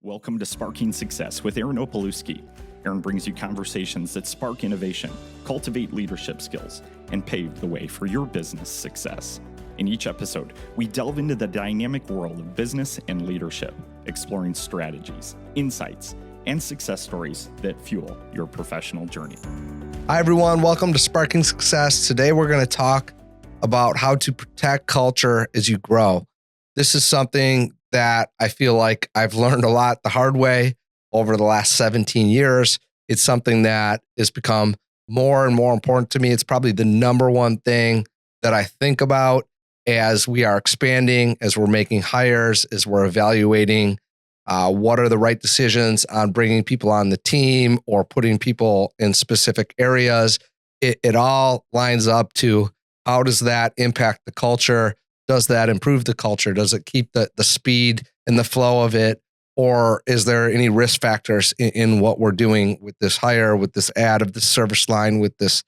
Welcome to Sparking Success with Opalewski. Aaron brings you conversations that spark innovation, cultivate leadership skills, and pave the way for your business success. In each episode, we delve into the dynamic world of business and leadership, exploring strategies, insights, and success stories that fuel your professional journey. Hi, everyone. Welcome to Sparking Success. Today, we're going to talk about how to protect culture as you grow. This is something that I feel like I've learned a lot the hard way over the last 17 years. It's something that has become more and more important to me. It's probably the number one thing that I think about as we are expanding, as we're making hires, as we're evaluating what are the right decisions on bringing people on the team or putting people in specific areas. It all lines up to how does that impact the culture? Does that improve the culture? Does it keep the speed and the flow of it? Or is there any risk factors in what we're doing with this hire, with this add of this service line, with this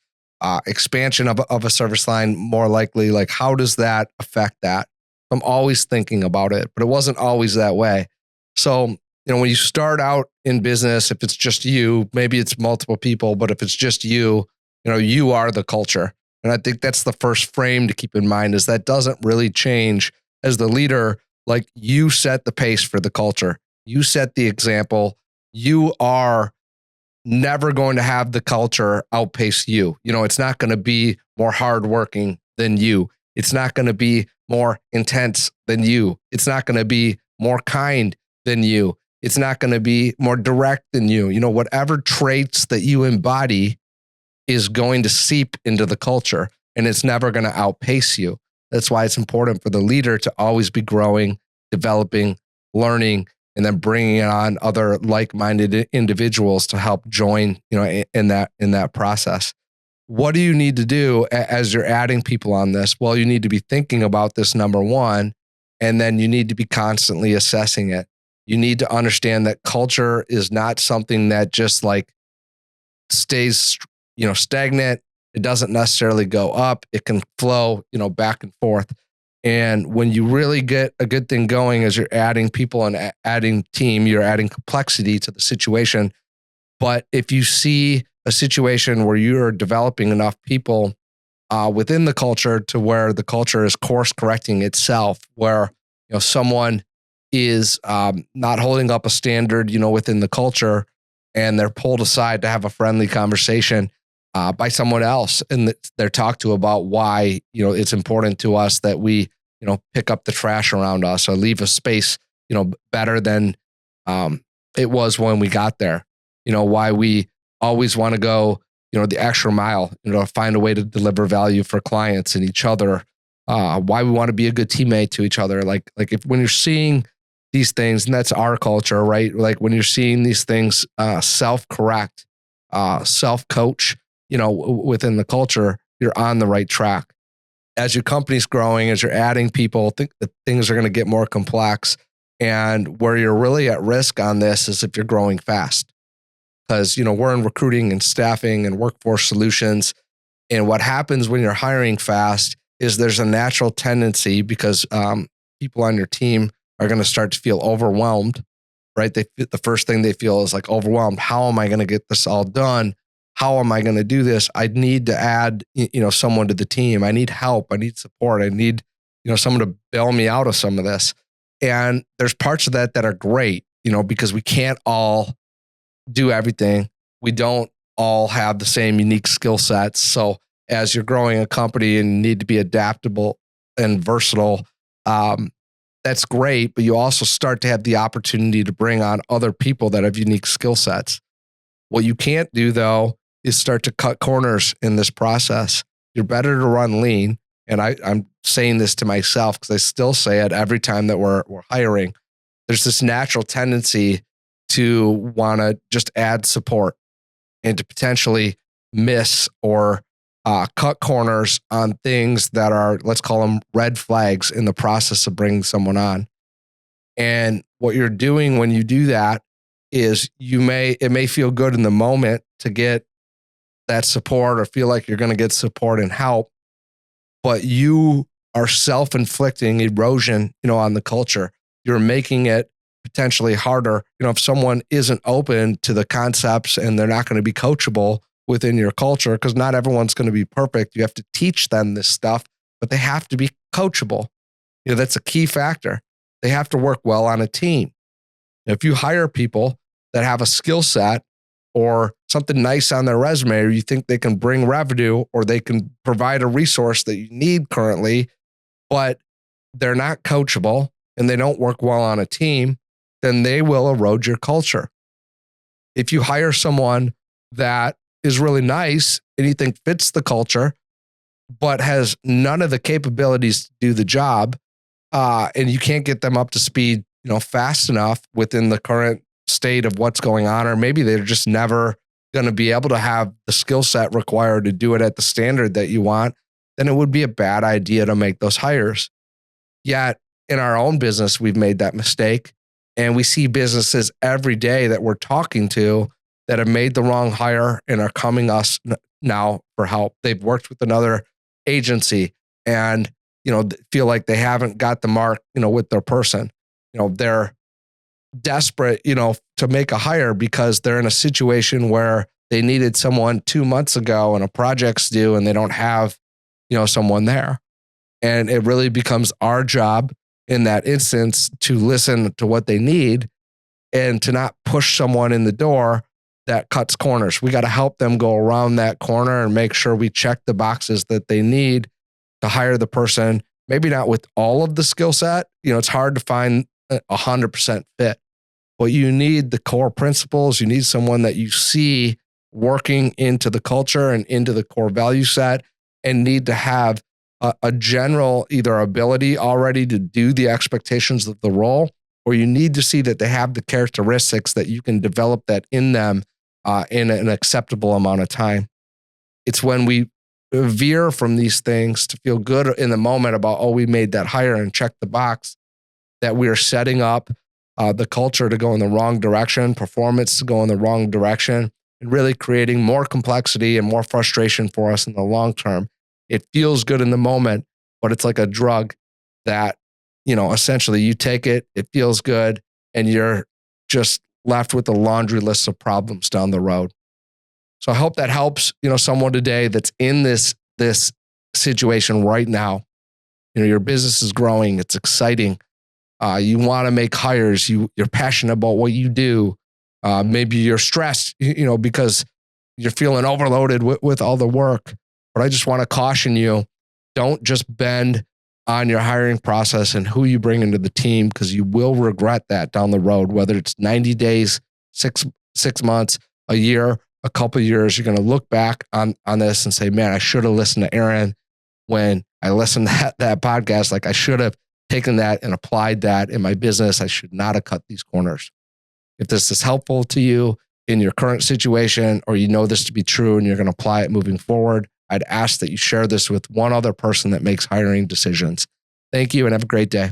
expansion of a service line, more likely? Like, how does that affect that? I'm always thinking about it, but it wasn't always that way. So, when you start out in business, if it's just you, maybe it's multiple people, but if it's just you, you are the culture. And I think that's the first frame to keep in mind is that doesn't really change as the leader. Like, you set the pace for the culture. You set the example. You are never going to have the culture outpace you. It's not going to be more hardworking than you. It's not going to be more intense than you. It's not going to be more kind than you. It's not going to be more direct than you. Whatever traits that you embody is going to seep into the culture, and it's never going to outpace you. That's why it's important for the leader to always be growing, developing, learning, and then bringing on other like-minded individuals to help join, in that process. What do you need to do as you're adding people on this? Well, you need to be thinking about this, number one, and then you need to be constantly assessing it. You need to understand that culture is not something that just stays stagnant. It doesn't necessarily go up. It can flow, back and forth. And when you really get a good thing going as you're adding people and adding team, you're adding complexity to the situation. But if you see a situation where you're developing enough people within the culture to where the culture is course correcting itself, where someone is not holding up a standard, within the culture, and they're pulled aside to have a friendly conversation by someone else, and they're talked to about why it's important to us that we pick up the trash around us or leave a space better than it was when we got there. Why we always want to go the extra mile, find a way to deliver value for clients and each other. Why we want to be a good teammate to each other. Like when you're seeing these things, and that's our culture, right? Like when you're seeing these things self-correct, self-coach, within the culture, you're on the right track. As your company's growing, as you're adding people, think that things are going to get more complex. And where you're really at risk on this is if you're growing fast. Because, we're in recruiting and staffing and workforce solutions. And what happens when you're hiring fast is there's a natural tendency because people on your team are going to start to feel overwhelmed, right? The first thing they feel is like overwhelmed. How am I going to get this all done? How am I going to do this? I need to add, someone to the team. I need help. I need support. I need, someone to bail me out of some of this. And there's parts of that are great, because we can't all do everything. We don't all have the same unique skill sets. So as you're growing a company and you need to be adaptable and versatile, that's great. But you also start to have the opportunity to bring on other people that have unique skill sets. What you can't do, though, is start to cut corners in this process. You're better to run lean. And I'm saying this to myself because I still say it every time that we're hiring. There's this natural tendency to want to just add support and to potentially miss or cut corners on things that are, let's call them red flags in the process of bringing someone on. And what you're doing when you do that is it may feel good in the moment to get that support or feel like you're going to get support and help, but you are self-inflicting erosion, on the culture. You're making it potentially harder. If someone isn't open to the concepts and they're not going to be coachable within your culture, because not everyone's going to be perfect. You have to teach them this stuff, but they have to be coachable. That's a key factor. They have to work well on a team. If you hire people that have a skill set or something nice on their resume, or you think they can bring revenue or they can provide a resource that you need currently, but they're not coachable and they don't work well on a team, then they will erode your culture. If you hire someone that is really nice and you think fits the culture, but has none of the capabilities to do the job, and you can't get them up to speed, fast enough within the current state of what's going on, or maybe they're just never going to be able to have the skill set required to do it at the standard that you want, then it would be a bad idea to make those hires. Yet in our own business, we've made that mistake, and we see businesses every day that we're talking to that have made the wrong hire and are coming us now for help. They've worked with another agency and, feel like they haven't got the mark, with their person. They're desperate, to make a hire because they're in a situation where they needed someone 2 months ago and a project's due and they don't have, someone there. And it really becomes our job in that instance to listen to what they need and to not push someone in the door that cuts corners. We got to help them go around that corner and make sure we check the boxes that they need to hire the person, maybe not with all of the skill set. It's hard to find 100% fit, but you need the core principles. You need someone that you see working into the culture and into the core value set, and need to have a general either ability already to do the expectations of the role, or you need to see that they have the characteristics that you can develop that in them in an acceptable amount of time. It's when we veer from these things to feel good in the moment about, we made that hire and check the box, that we are setting up the culture to go in the wrong direction, performance to go in the wrong direction, and really creating more complexity and more frustration for us in the long term. It feels good in the moment, but it's like a drug that, essentially you take it, it feels good, and you're just left with a laundry list of problems down the road. So I hope that helps, someone today that's in this situation right now. Your business is growing, it's exciting. You want to make hires, you're passionate about what you do. Maybe you're stressed, because you're feeling overloaded with all the work. But I just want to caution you, don't just bend on your hiring process and who you bring into the team, because you will regret that down the road, whether it's 90 days, six months, a year, a couple of years. You're going to look back on this and say, man, I should have listened to Aaron when I listened to that podcast. Like, I should have taken that and applied that in my business. I should not have cut these corners. If this is helpful to you in your current situation, or this to be true and you're going to apply it moving forward, I'd ask that you share this with one other person that makes hiring decisions. Thank you and have a great day.